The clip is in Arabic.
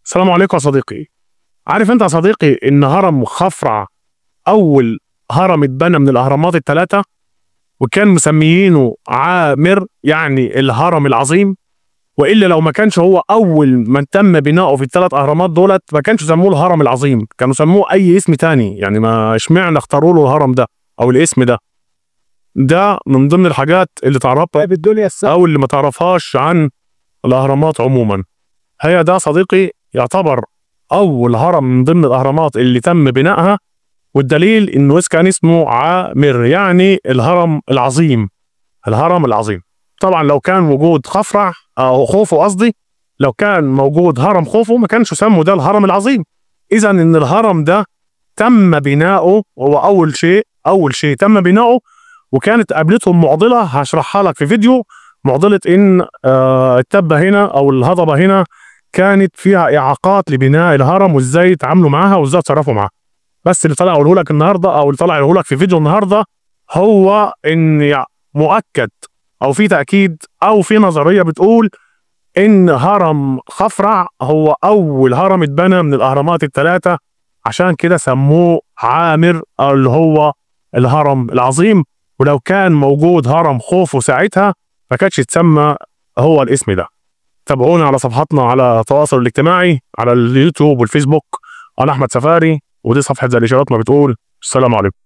السلام عليكم يا صديقي. عارف انت يا صديقي ان هرم خفرع اول هرم اتبنى من الاهرامات الثلاثه، وكان مسميينه عامر يعني الهرم العظيم. والا لو ما كانش هو اول من تم بناؤه في الثلاث اهرامات دولت ما كانش سموه الهرم العظيم، كانوا سموه اي اسم تاني. يعني ما اشمعنى اختاروا له الهرم ده او الاسم ده. ده من ضمن الحاجات اللي تعرفها بالدنيا او اللي ما تعرفهاش عن الاهرامات عموما. هي ده صديقي يعتبر اول هرم من ضمن الاهرامات اللي تم بنائها، والدليل انه كان اسمه عامر يعني الهرم العظيم. الهرم العظيم. طبعا لو كان وجود خفرع او خوفو قصدي، لو كان موجود هرم خوفو ما كانش سموا ده الهرم العظيم. اذا ان الهرم ده تم بناؤه، هو اول شيء تم بناؤه، وكانت قابلتهم معضله هشرحها لك في فيديو. معضله ان التبه هنا او الهضبه هنا كانت فيها اعاقات لبناء الهرم، وازاي يتعاملوا معاها وازاي يتصرفوا معاها. بس اللي طلع اقوله لك النهارده او اللي طلع اقوله لك في فيديو النهارده هو ان مؤكد او في تاكيد او في نظريه بتقول ان هرم خفرع هو اول هرم اتبنى من الاهرامات الثلاثه، عشان كده سموه عامر اللي هو الهرم العظيم. ولو كان موجود هرم خوفو ساعتها ما كانش يتسمى هو الاسم ده. تابعونا على صفحاتنا على التواصل الاجتماعي على اليوتيوب والفيسبوك. انا احمد سفاري، ودي صفحه زي الاشارات ما بتقول. السلام عليكم.